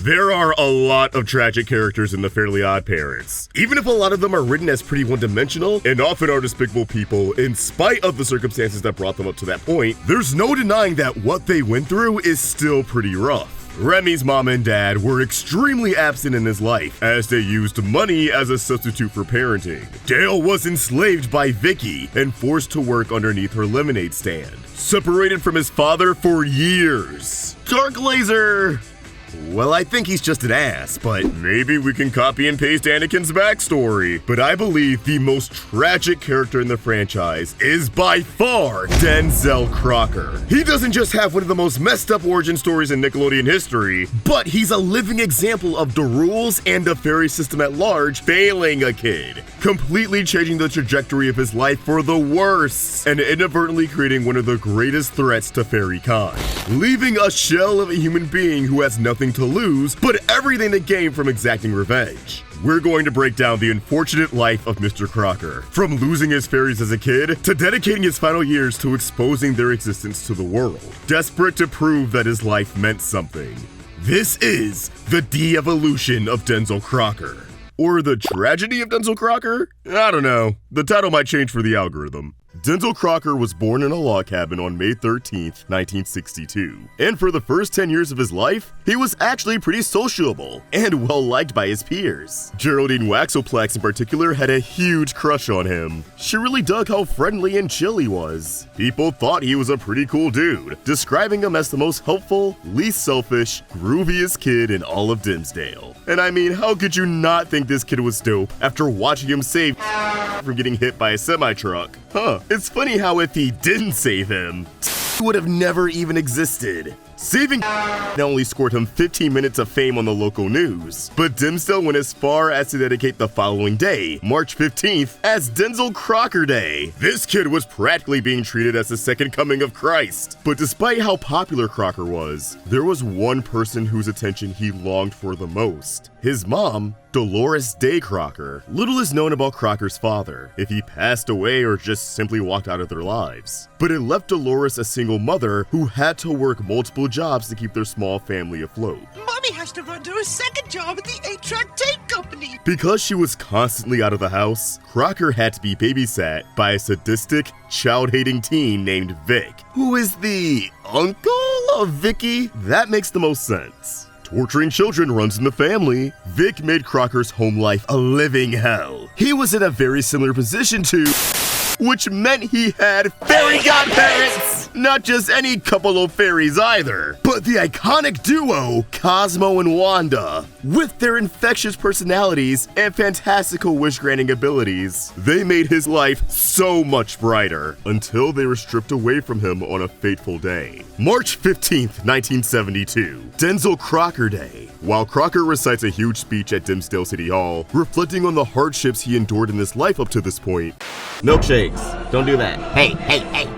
There are a lot of tragic characters in the Fairly OddParents. Even if a lot of them are written as pretty one-dimensional and often are despicable people in spite of the circumstances that brought them up to that point, there's no denying that what they went through is still pretty rough. Remy's mom and dad were extremely absent in his life, as they used money as a substitute for parenting. Dale was enslaved by Vicky and forced to work underneath her lemonade stand. Separated from his father for years. Dark Laser! Well, I think he's just an ass, but maybe we can copy and paste Anakin's backstory. But I believe the most tragic character in the franchise is by far Denzel Crocker. He doesn't just have one of the most messed up origin stories in Nickelodeon history, but he's a living example of the rules and the fairy system at large failing a kid, completely changing the trajectory of his life for the worse, and inadvertently creating one of the greatest threats to fairy kind, leaving a shell of a human being who has nothing to lose, but everything to gain from exacting revenge. We're going to break down the unfortunate life of Mr. Crocker, from losing his fairies as a kid to dedicating his final years to exposing their existence to the world, desperate to prove that his life meant something. This is the de-evolution of Denzel Crocker. Or the tragedy of Denzel Crocker? I don't know. The title might change for the algorithm. Denzel Crocker was born in a log cabin on May 13th, 1962. And for the first 10 years of his life, he was actually pretty sociable and well-liked by his peers. Geraldine Waxoplex in particular had a huge crush on him. She really dug how friendly and chill he was. People thought he was a pretty cool dude, describing him as the most helpful, least selfish, grooviest kid in all of Dimsdale. And I mean, how could you not think this kid was dope after watching him save from getting hit by a semi-truck? Huh, it's funny how if he didn't save him, would have never even existed. Saving not only scored him 15 minutes of fame on the local news, but Dimsdale went as far as to dedicate the following day, March 15th, as Denzel Crocker Day. This kid was practically being treated as the second coming of Christ. But despite how popular Crocker was, there was one person whose attention he longed for the most. His mom, Dolores Day Crocker. Little is known about Crocker's father, if he passed away or just simply walked out of their lives. But it left Dolores a single mother who had to work multiple jobs to keep their small family afloat. Mommy has to run to her second job at the 8-track tape company. Because she was constantly out of the house, Crocker had to be babysat by a sadistic, child-hating teen named Vic, who is the uncle of Vicky. That makes the most sense. Torturing children runs in the family. Vic made Crocker's home life a living hell. He was in a very similar position to, which meant he had fairy godparents! Not just any couple of fairies either, but the iconic duo, Cosmo and Wanda. With their infectious personalities and fantastical wish-granting abilities, they made his life so much brighter, until they were stripped away from him on a fateful day. March 15th, 1972, Denzel Crocker Day. While Crocker recites a huge speech at Dimsdale City Hall, reflecting on the hardships he endured in his life up to this point, milkshakes, don't do that. Hey.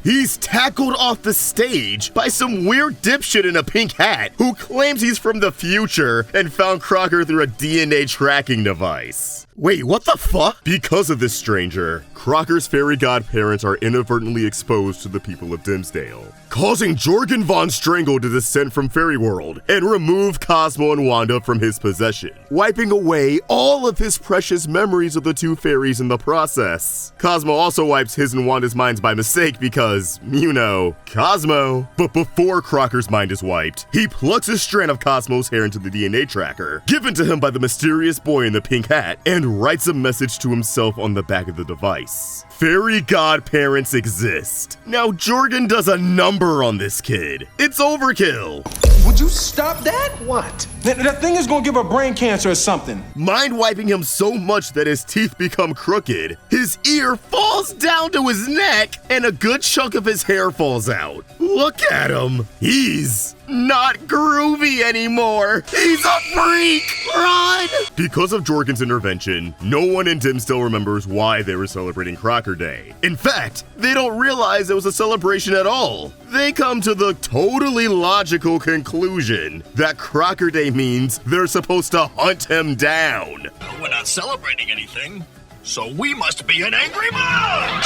He's tackled off the stage by some weird dipshit in a pink hat who claims he's from the future and found Crocker through a DNA tracking device. Wait, what the fuck? Because of this stranger, Crocker's fairy godparents are inadvertently exposed to the people of Dimsdale, causing Jorgen von Strangle to descend from Fairy World and remove Cosmo and Wanda from his possession, wiping away all of his precious memories of the two fairies in the process. Cosmo also wipes his and Wanda's minds by mistake because, you know, Cosmo. But before Crocker's mind is wiped, he plucks a strand of Cosmo's hair into the DNA tracker, given to him by the mysterious boy in the pink hat, and writes a message to himself on the back of the device. Fairy godparents exist. Now Jorgen does a number on this kid. It's overkill. Would you stop that? What? That thing is gonna give her brain cancer or something. Mind wiping him so much that his teeth become crooked, his ear falls down to his neck, and a good chunk of his hair falls out. Look at him. He's not groovy anymore. He's a freak. Run! Because of Jorgen's intervention, no one in Dimsdale remembers why they were celebrating Crocker Day. In fact, they don't realize it was a celebration at all. They come to the totally logical conclusion that Crocker Day means they're supposed to hunt him down. We're not celebrating anything, so we must be in angry mood!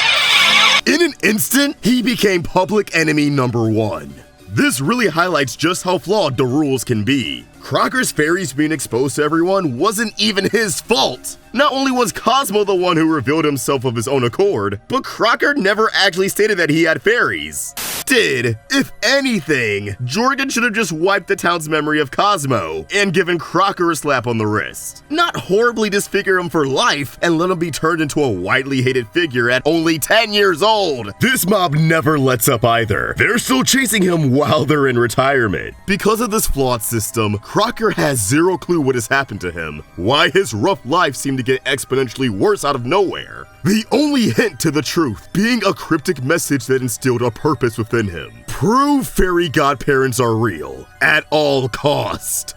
In an instant, he became public enemy number one. This really highlights just how flawed the rules can be. Crocker's fairies being exposed to everyone wasn't even his fault. Not only was Cosmo the one who revealed himself of his own accord, but Crocker never actually stated that he had fairies. Did, if anything, Jorgen should have just wiped the town's memory of Cosmo and given Crocker a slap on the wrist. Not horribly disfigure him for life and let him be turned into a widely hated figure at only 10 years old. This mob never lets up either. They're still chasing him while they're in retirement. Because of this flawed system, Crocker has zero clue what has happened to him, why his rough life seemed to get exponentially worse out of nowhere. The only hint to the truth being a cryptic message that instilled a purpose within him. Prove fairy godparents are real, at all cost.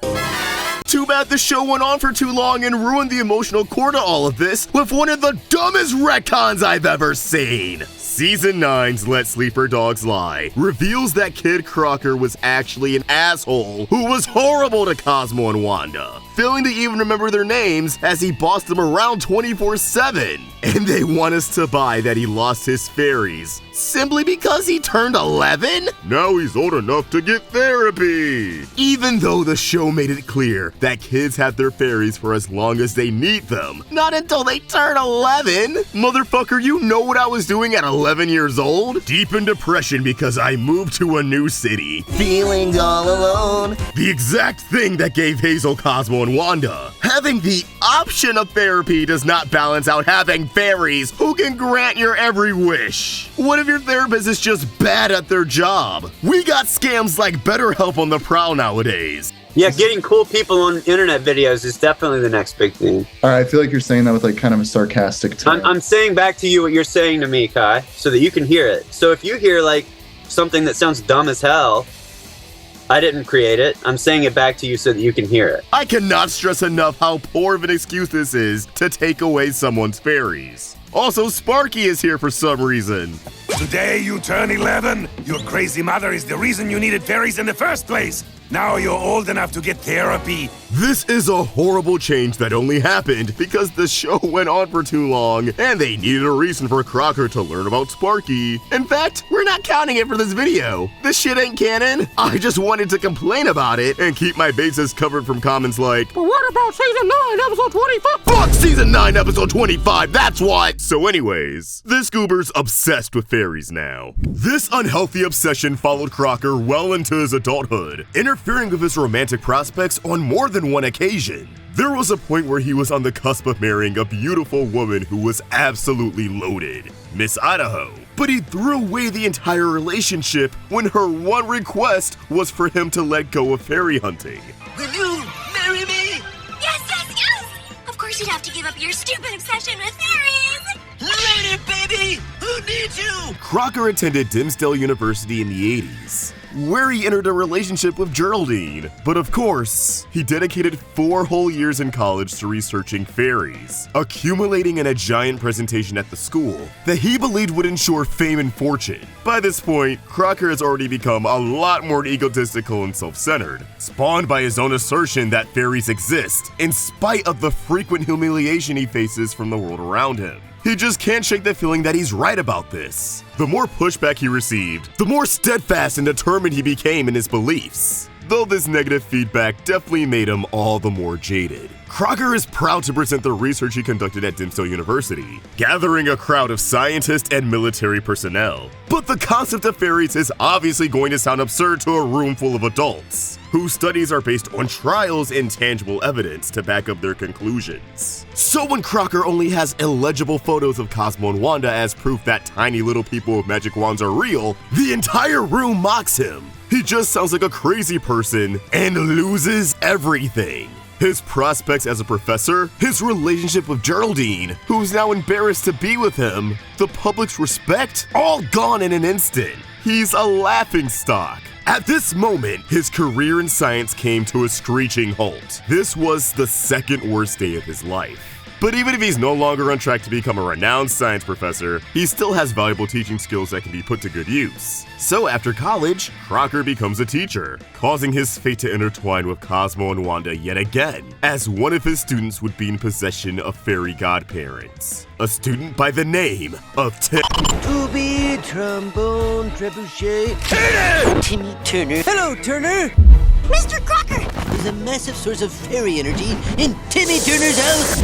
Too bad the show went on for too long and ruined the emotional core to all of this with one of the dumbest retcons I've ever seen. Season 9's Let Sleeper Dogs Lie reveals that Kid Crocker was actually an asshole who was horrible to Cosmo and Wanda, failing to even remember their names as he bossed them around 24/7. And they want us to buy that he lost his fairies simply because he turned 11? Now he's old enough to get therapy. Even though the show made it clear that kids have their fairies for as long as they need them, not until they turn 11. Motherfucker, you know what I was doing at 11 years old? Deep in depression because I moved to a new city. Feeling all alone. The exact thing that gave Hazel, Cosmo, and Wanda. Having the option of therapy does not balance out having fairies who can grant your every wish. What if your therapist is just bad at their job? We got scams like BetterHelp on the prowl nowadays. Yeah, getting cool people on internet videos is definitely the next big thing. All right, I feel like you're saying that with like kind of a sarcastic tone. I'm saying back to you what you're saying to me, Kai, so that you can hear it. So if you hear like something that sounds dumb as hell, I didn't create it. I'm saying it back to you so that you can hear it. I cannot stress enough how poor of an excuse this is to take away someone's fairies. Also, Sparky is here for some reason. Today you turn 11. Your crazy mother is the reason you needed fairies in the first place. Now you're old enough to get therapy. This is a horrible change that only happened because the show went on for too long and they needed a reason for Crocker to learn about Sparky. In fact, we're not counting it for this video. This shit ain't canon. I just wanted to complain about it and keep my bases covered from comments like, but what about season 9, episode 25? Fuck season 9, episode 25, that's what! So anyways, this goober's obsessed with fairies now. This unhealthy obsession followed Crocker well into his adulthood, interfering with his romantic prospects on more than one occasion. There was a point where he was on the cusp of marrying a beautiful woman who was absolutely loaded, Miss Idaho. But he threw away the entire relationship when her one request was for him to let go of fairy hunting. Will you marry me? Yes, yes, yes! Of course you'd have to give up your stupid obsession with fairies! Later, baby! Who needs you? Crocker attended Dimsdale University in the 80s, where he entered a relationship with Geraldine. But of course, he dedicated 4 whole years in college to researching fairies, accumulating in a giant presentation at the school that he believed would ensure fame and fortune. By this point, Crocker has already become a lot more egotistical and self-centered, spawned by his own assertion that fairies exist, in spite of the frequent humiliation he faces from the world around him. He just can't shake the feeling that he's right about this. The more pushback he received, the more steadfast and determined he became in his beliefs. Though this negative feedback definitely made him all the more jaded. Crocker is proud to present the research he conducted at Dimsdale University, gathering a crowd of scientists and military personnel. But the concept of fairies is obviously going to sound absurd to a room full of adults, whose studies are based on trials and tangible evidence to back up their conclusions. So when Crocker only has illegible photos of Cosmo and Wanda as proof that tiny little people with magic wands are real, the entire room mocks him. He just sounds like a crazy person and loses everything. His prospects as a professor, his relationship with Geraldine, who's now embarrassed to be with him, the public's respect, all gone in an instant. He's a laughingstock. At this moment, his career in science came to a screeching halt. This was the second worst day of his life. But even if he's no longer on track to become a renowned science professor, he still has valuable teaching skills that can be put to good use. So after college, Crocker becomes a teacher, causing his fate to intertwine with Cosmo and Wanda yet again, as one of his students would be in possession of fairy godparents. A student by the name of Tuba, trombone, trebuchet. Timmy Turner. Hello, Turner. Mr. Crocker, is a massive source of fairy energy in Timmy Turner's house.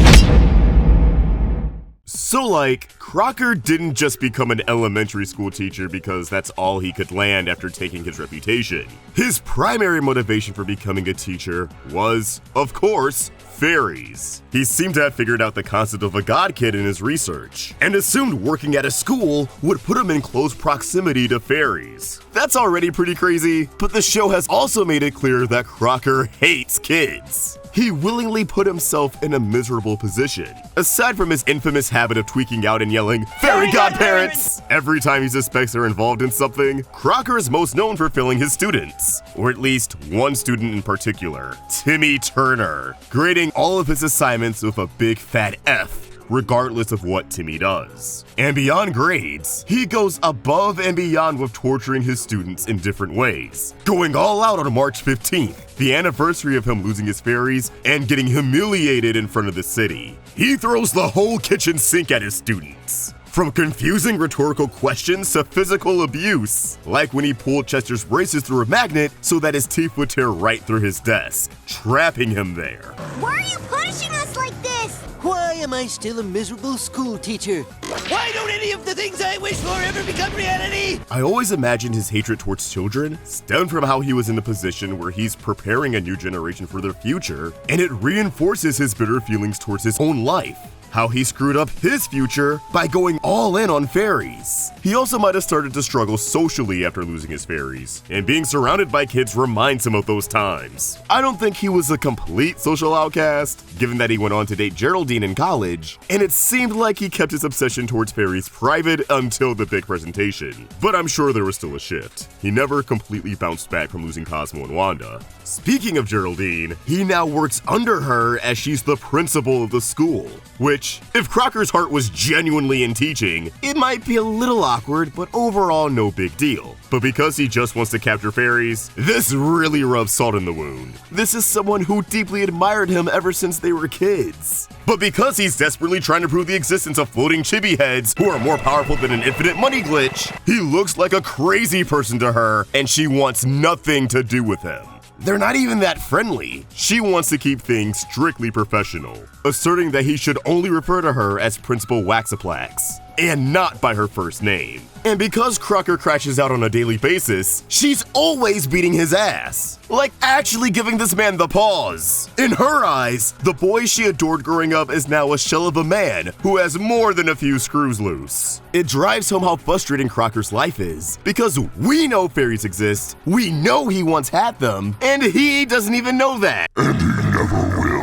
So like, Crocker didn't just become an elementary school teacher because that's all he could land after taking his reputation. His primary motivation for becoming a teacher was, of course, fairies. He seemed to have figured out the concept of a god kid in his research, and assumed working at a school would put him in close proximity to fairies. That's already pretty crazy, but the show has also made it clear that Crocker hates kids. He willingly put himself in a miserable position. Aside from his infamous habit of tweaking out and yelling, "Fairy godparents!" every time he suspects they're involved in something, Crocker is most known for failing his students, or at least one student in particular, Timmy Turner, grading all of his assignments with a big fat F, regardless of what Timmy does. And beyond grades, he goes above and beyond with torturing his students in different ways, going all out on March 15th, the anniversary of him losing his fairies and getting humiliated in front of the city. He throws the whole kitchen sink at his students. From confusing rhetorical questions to physical abuse, like when he pulled Chester's braces through a magnet so that his teeth would tear right through his desk, trapping him there. Why are you punishing us like this? Why am I still a miserable school teacher? Why don't any of the things I wish for ever become reality? I always imagined his hatred towards children stemmed from how he was in a position where he's preparing a new generation for their future, and it reinforces his bitter feelings towards his own life. How he screwed up his future by going all in on fairies. He also might have started to struggle socially after losing his fairies, and being surrounded by kids reminds him of those times. I don't think he was a complete social outcast, given that he went on to date Geraldine in college, and it seemed like he kept his obsession towards fairies private until the big presentation. But I'm sure there was still a shift. He never completely bounced back from losing Cosmo and Wanda. Speaking of Geraldine, he now works under her as she's the principal of the school, which, if Crocker's heart was genuinely in teaching, it might be a little awkward, but overall no big deal. But because he just wants to capture fairies, this really rubs salt in the wound. This is someone who deeply admired him ever since they were kids. But because he's desperately trying to prove the existence of floating chibi heads who are more powerful than an infinite money glitch, he looks like a crazy person to her, and she wants nothing to do with him. They're not even that friendly. She wants to keep things strictly professional, asserting that he should only refer to her as Principal Waxaplax, and not by her first name. And because Crocker crashes out on a daily basis, she's always beating his ass. Like actually giving this man the pause. In her eyes, the boy she adored growing up is now a shell of a man who has more than a few screws loose. It drives home how frustrating Crocker's life is, because we know fairies exist, we know he once had them, and he doesn't even know that. And he never will.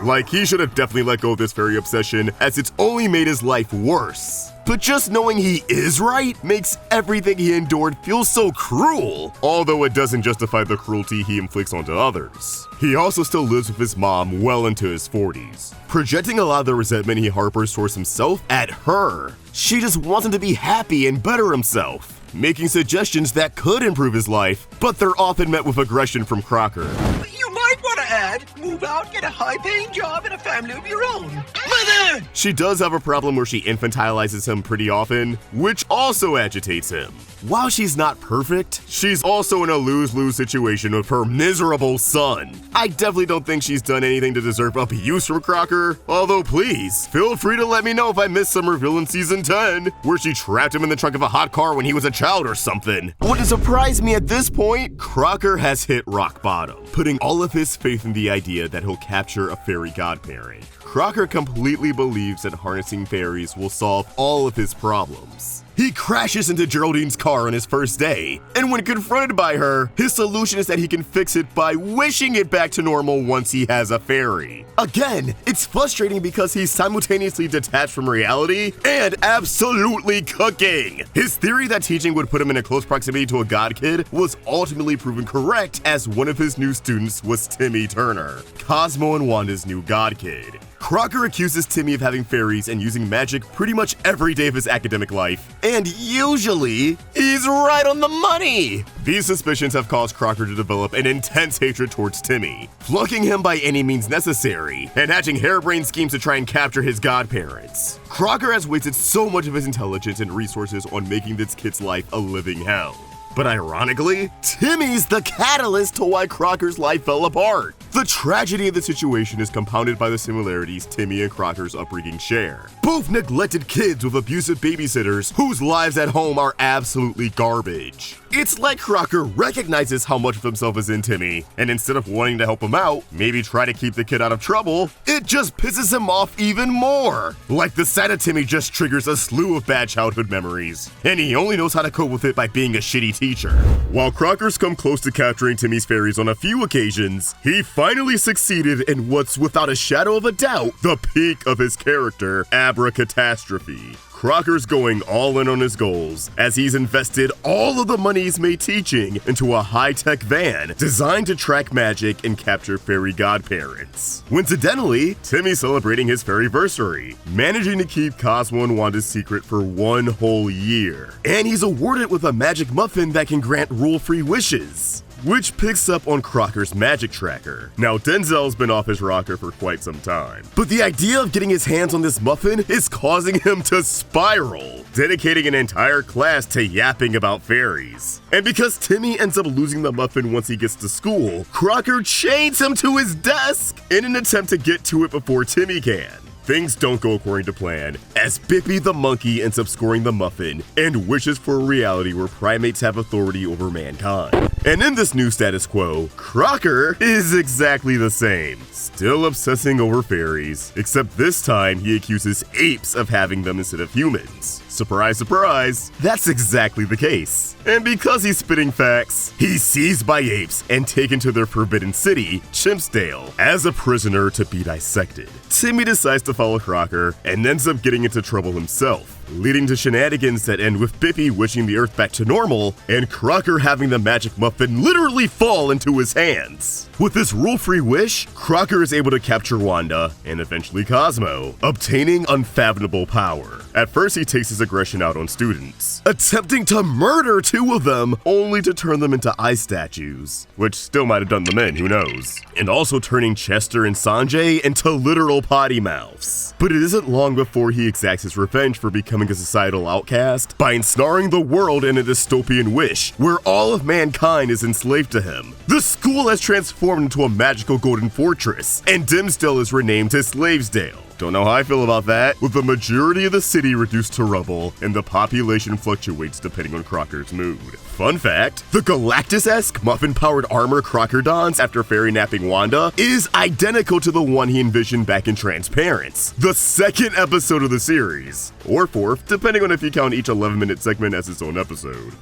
Like, he should have definitely let go of this fairy obsession, as it's only made his life worse. But just knowing he is right makes everything he endured feel so cruel, although it doesn't justify the cruelty he inflicts onto others. He also still lives with his mom well into his 40s, projecting a lot of the resentment he harbors towards himself at her. She just wants him to be happy and better himself, making suggestions that could improve his life, but they're often met with aggression from Crocker. You might want to add, move out, get a high-paying job and a family of your own. Mother! She does have a problem where she infantilizes him pretty often, which also agitates him. While she's not perfect, she's also in a lose-lose situation with her miserable son. I definitely don't think she's done anything to deserve abuse from Crocker, although please, feel free to let me know if I missed some reveal in Season 10, where she trapped him in the trunk of a hot car when he was a child or something. Wouldn't surprise me at this point, Crocker has hit rock bottom, putting all of his faith in the idea that he'll capture a fairy godparent. Crocker completely believes that harnessing fairies will solve all of his problems. He crashes into Geraldine's car on his first day, and when confronted by her, his solution is that he can fix it by wishing it back to normal once he has a fairy. Again, it's frustrating because he's simultaneously detached from reality and absolutely cooking. His theory that teaching would put him in a close proximity to a god kid was ultimately proven correct, as one of his new students was Timmy Turner, Cosmo and Wanda's new god kid. Crocker accuses Timmy of having fairies and using magic pretty much every day of his academic life, and usually, he's right on the money! These suspicions have caused Crocker to develop an intense hatred towards Timmy, flunking him by any means necessary, and hatching harebrained schemes to try and capture his godparents. Crocker has wasted so much of his intelligence and resources on making this kid's life a living hell. But ironically, Timmy's the catalyst to why Crocker's life fell apart. The tragedy of the situation is compounded by the similarities Timmy and Crocker's upbringing share. Both neglected kids with abusive babysitters whose lives at home are absolutely garbage. It's like Crocker recognizes how much of himself is in Timmy, and instead of wanting to help him out, maybe try to keep the kid out of trouble, it just pisses him off even more. Like the sight of Timmy just triggers a slew of bad childhood memories, and he only knows how to cope with it by being a shitty teacher. While Crocker's come close to capturing Timmy's fairies on a few occasions, he finally succeeded in what's without a shadow of a doubt the peak of his character, Abracatastrophe. Crocker's going all in on his goals, as he's invested all of the money he's made teaching into a high-tech van designed to track magic and capture fairy godparents. Coincidentally, Timmy's celebrating his fairyversary, managing to keep Cosmo and Wanda's secret for 1 whole year. And he's awarded with a magic muffin that can grant rule-free wishes, which picks up on Crocker's magic tracker. Now, Denzel's been off his rocker for quite some time, but the idea of getting his hands on this muffin is causing him to spiral, dedicating an entire class to yapping about fairies. And because Timmy ends up losing the muffin once he gets to school, Crocker chains him to his desk in an attempt to get to it before Timmy can. Things don't go according to plan, as Bippy the monkey ends up scoring the muffin and wishes for a reality where primates have authority over mankind. And in this new status quo, Crocker is exactly the same, still obsessing over fairies, except this time he accuses apes of having them instead of humans. Surprise, surprise, that's exactly the case. And because he's spitting facts, he's seized by apes and taken to their forbidden city, Chimpsdale, as a prisoner to be dissected. Timmy decides to follow Crocker and ends up getting into trouble himself, leading to shenanigans that end with Bippy wishing the Earth back to normal and Crocker having the magic muffin literally fall into his hands. With this rule-free wish, Crocker is able to capture Wanda and eventually Cosmo, obtaining unfathomable power. At first, he takes his aggression out on students, attempting to murder 2 of them only to turn them into ice statues, which still might have done them in, who knows, and also turning Chester and Sanjay into literal potty mouths. But it isn't long before he exacts his revenge for becoming a societal outcast by ensnaring the world in a dystopian wish where all of mankind is enslaved to him. The school has transformed into a magical golden fortress, and Dimsdale is renamed to Slavesdale. Don't know how I feel about that, with the majority of the city reduced to rubble and the population fluctuates depending on Crocker's mood. Fun fact, the Galactus-esque muffin-powered armor Crocker dons after fairy napping Wanda is identical to the one he envisioned back in Transparents, the 2nd episode of the series, or 4th, depending on if you count each 11-minute segment as its own episode.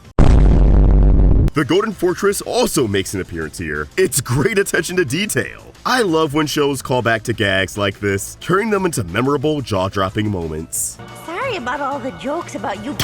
The Golden Fortress also makes an appearance here. It's great attention to detail. I love when shows call back to gags like this, turning them into memorable, jaw-dropping moments. Sorry about all the jokes about you.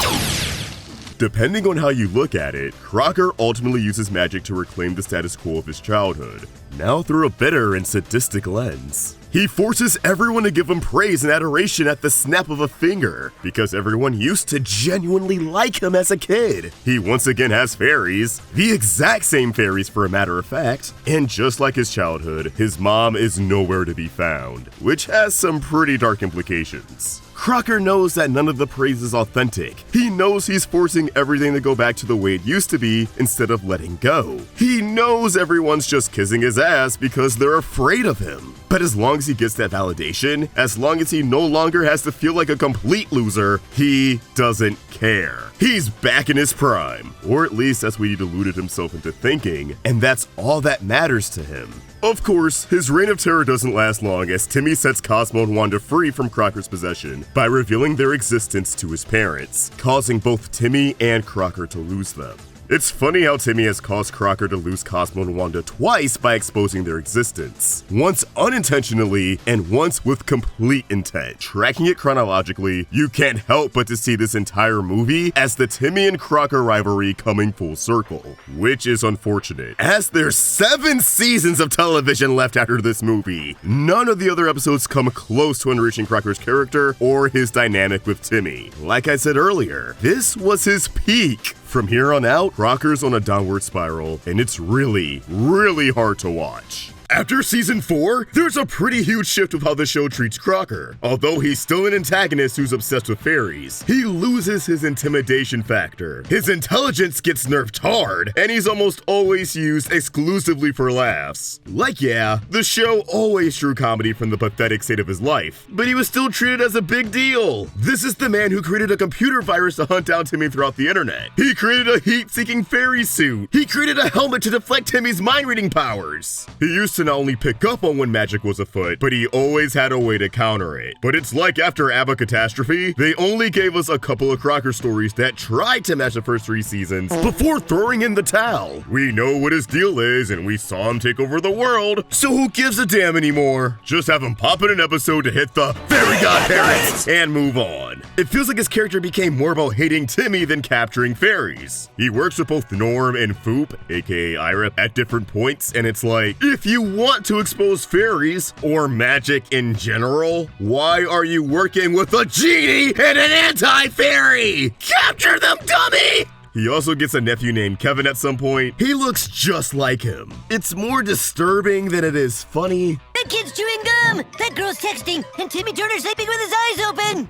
Depending on how you look at it, Crocker ultimately uses magic to reclaim the status quo of his childhood, now through a bitter and sadistic lens. He forces everyone to give him praise and adoration at the snap of a finger, because everyone used to genuinely like him as a kid. He once again has fairies, the exact same fairies for a matter of fact, and just like his childhood, his mom is nowhere to be found, which has some pretty dark implications. Crocker knows that none of the praise is authentic. He knows he's forcing everything to go back to the way it used to be instead of letting go. He knows everyone's just kissing his ass because they're afraid of him. But as long as he gets that validation, as long as he no longer has to feel like a complete loser, he doesn't care. He's back in his prime, or at least that's what he deluded himself into thinking, and that's all that matters to him. Of course, his reign of terror doesn't last long as Timmy sets Cosmo and Wanda free from Crocker's possession by revealing their existence to his parents, causing both Timmy and Crocker to lose them. It's funny how Timmy has caused Crocker to lose Cosmo and Wanda twice by exposing their existence, once unintentionally and once with complete intent. Tracking it chronologically, you can't help but to see this entire movie as the Timmy and Crocker rivalry coming full circle, which is unfortunate, as there's 7 seasons of television left after this movie. None of the other episodes come close to enriching Crocker's character or his dynamic with Timmy. Like I said earlier, this was his peak. From here on out, Crocker's on a downward spiral, and it's really, really hard to watch. After season 4, there's a pretty huge shift of how the show treats Crocker. Although he's still an antagonist who's obsessed with fairies, he loses his intimidation factor. His intelligence gets nerfed hard, and he's almost always used exclusively for laughs. Like, yeah, the show always drew comedy from the pathetic state of his life, but he was still treated as a big deal. This is the man who created a computer virus to hunt down Timmy throughout the internet. He created a heat-seeking fairy suit. He created a helmet to deflect Timmy's mind-reading powers. He used to not only pick up on when magic was afoot, but he always had a way to counter it. But it's like after ABBA Catastrophe, they only gave us a couple of Crocker stories that tried to match the first 3 seasons before throwing in the towel. We know what his deal is, and we saw him take over the world, so who gives a damn anymore? Just have him pop in an episode to hit the Fairy Godparents and move on. It feels like his character became more about hating Timmy than capturing fairies. He works with both Norm and Foop, aka Ira, at different points, and it's like, if you want to expose fairies, or magic in general, why are you working with a genie and an anti-fairy? Capture them, dummy! He also gets a nephew named Kevin at some point. He looks just like him. It's more disturbing than it is funny. That kid's chewing gum! That girl's texting! And Timmy Turner's sleeping with his eyes open!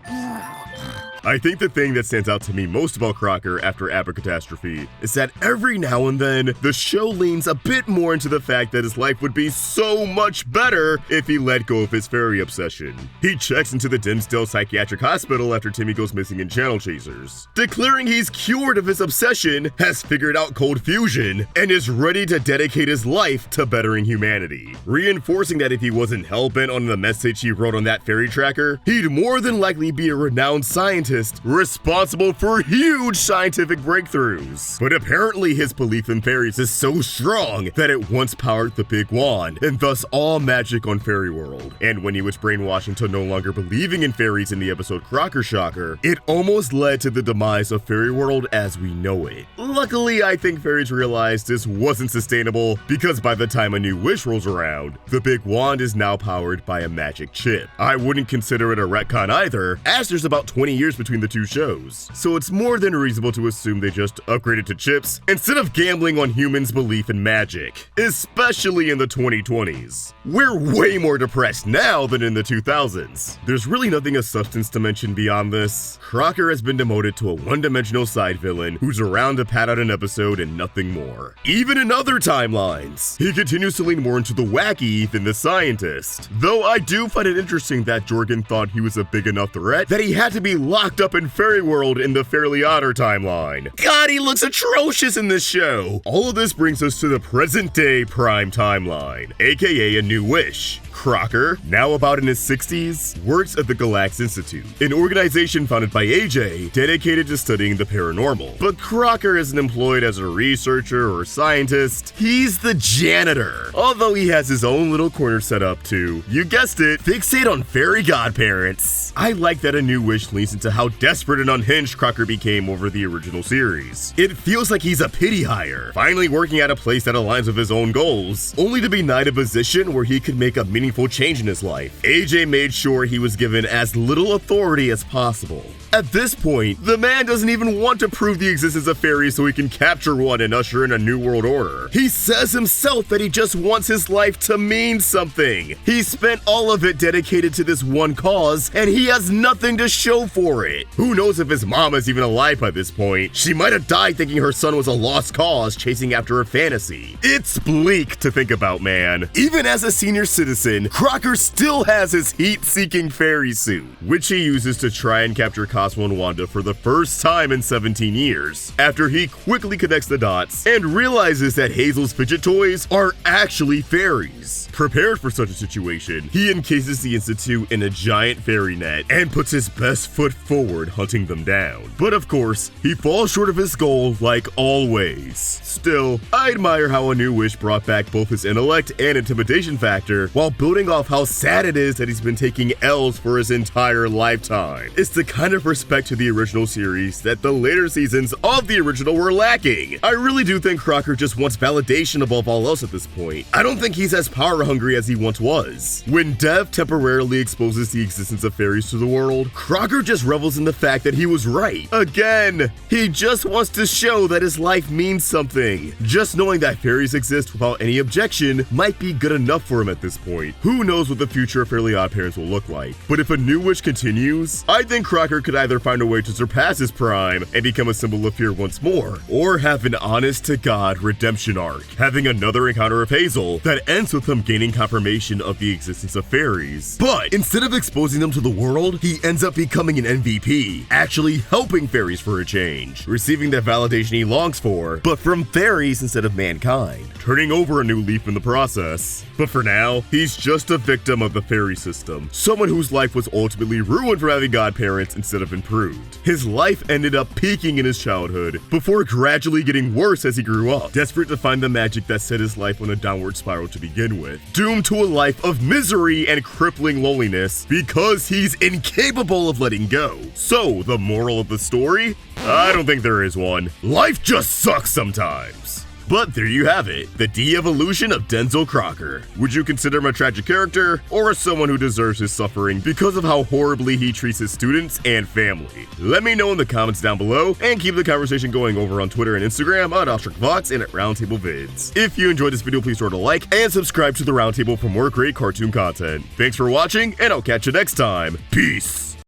I think the thing that stands out to me most about Crocker after ABBA Catastrophe is that every now and then, the show leans a bit more into the fact that his life would be so much better if he let go of his fairy obsession. He checks into the Dimsdale Psychiatric Hospital after Timmy goes missing in Channel Chasers, declaring he's cured of his obsession, has figured out cold fusion, and is ready to dedicate his life to bettering humanity, reinforcing that if he wasn't hell-bent on the message he wrote on that fairy tracker, he'd more than likely be a renowned scientist responsible for huge scientific breakthroughs. But apparently his belief in fairies is so strong that it once powered the big wand, and thus all magic on Fairy World. And when he was brainwashed into no longer believing in fairies in the episode Crocker Shocker, it almost led to the demise of Fairy World as we know it. Luckily, I think fairies realized this wasn't sustainable, because by the time A New Wish rolls around, the big wand is now powered by a magic chip. I wouldn't consider it a retcon either, as there's about 20 years between the two shows, so it's more than reasonable to assume they just upgraded to chips instead of gambling on humans' belief in magic, especially in the 2020s. We're way more depressed now than in the 2000s. There's really nothing of substance to mention beyond this. Crocker has been demoted to a one-dimensional side villain who's around to pad out an episode and nothing more. Even in other timelines, he continues to lean more into the wacky than the scientist. Though I do find it interesting that Jorgen thought he was a big enough threat that he had to be locked up in Fairy World in the Fairly Odder timeline. God, he looks atrocious in this show! All of this brings us to the present-day Prime timeline, aka A New Wish. Crocker, now about in his 60s, works at the Galax Institute, an organization founded by AJ dedicated to studying the paranormal. But Crocker isn't employed as a researcher or scientist, he's the janitor. Although he has his own little corner set up to, you guessed it, fixate on fairy godparents. I like that A New Wish leans into how desperate and unhinged Crocker became over the original series. It feels like he's a pity hire, finally working at a place that aligns with his own goals, only to be denied a position where he could make a meaningful change in his life. AJ made sure he was given as little authority as possible. At this point, the man doesn't even want to prove the existence of fairies so he can capture one and usher in a new world order. He says himself that he just wants his life to mean something. He spent all of it dedicated to this one cause, and he has nothing to show for it. Who knows if his mom is even alive by this point? She might have died thinking her son was a lost cause chasing after a fantasy. It's bleak to think about, man. Even as a senior citizen, Crocker still has his heat-seeking fairy suit, which he uses to try and capture Cosmo and Wanda for the first time in 17 years, after he quickly connects the dots and realizes that Hazel's fidget toys are actually fairies. Prepared for such a situation, he encases the Institute in a giant fairy net and puts his best foot forward hunting them down. But of course, he falls short of his goal like always. Still, I admire how A New Wish brought back both his intellect and intimidation factor while building off how sad it is that he's been taking L's for his entire lifetime. It's the kind of respect to the original series that the later seasons of the original were lacking. I really do think Crocker just wants validation above all else at this point. I don't think he's as power hungry as he once was. When Dev temporarily exposes the existence of fairies to the world, Crocker just revels in the fact that he was right. Again, he just wants to show that his life means something. Just knowing that fairies exist without any objection might be good enough for him at this point. Who knows what the future of Fairly OddParents will look like. But if a new wish continues, I think Crocker could either find a way to surpass his prime and become a symbol of fear once more, or have an honest-to-God redemption arc, having another encounter of Hazel that ends with him gaining confirmation of the existence of fairies. But instead of exposing them to the world, he ends up becoming an MVP, actually helping fairies for a change, receiving that validation he longs for, but from fairies instead of mankind, turning over a new leaf in the process. But for now, he's just a victim of the fairy system, someone whose life was ultimately ruined from having godparents instead of improved. His life ended up peaking in his childhood, before gradually getting worse as he grew up, desperate to find the magic that set his life on a downward spiral to begin with, doomed to a life of misery and crippling loneliness because he's incapable of letting go. So, the moral of the story? I don't think there is one. Life just sucks sometimes. But there you have it, the de-evolution of Denzel Crocker. Would you consider him a tragic character, or someone who deserves his suffering because of how horribly he treats his students and family? Let me know in the comments down below, and keep the conversation going over on Twitter and Instagram at AwestruckVox and at Roundtable Vids. If you enjoyed this video, please throw it a like, and subscribe to the Roundtable for more great cartoon content. Thanks for watching, and I'll catch you next time. Peace!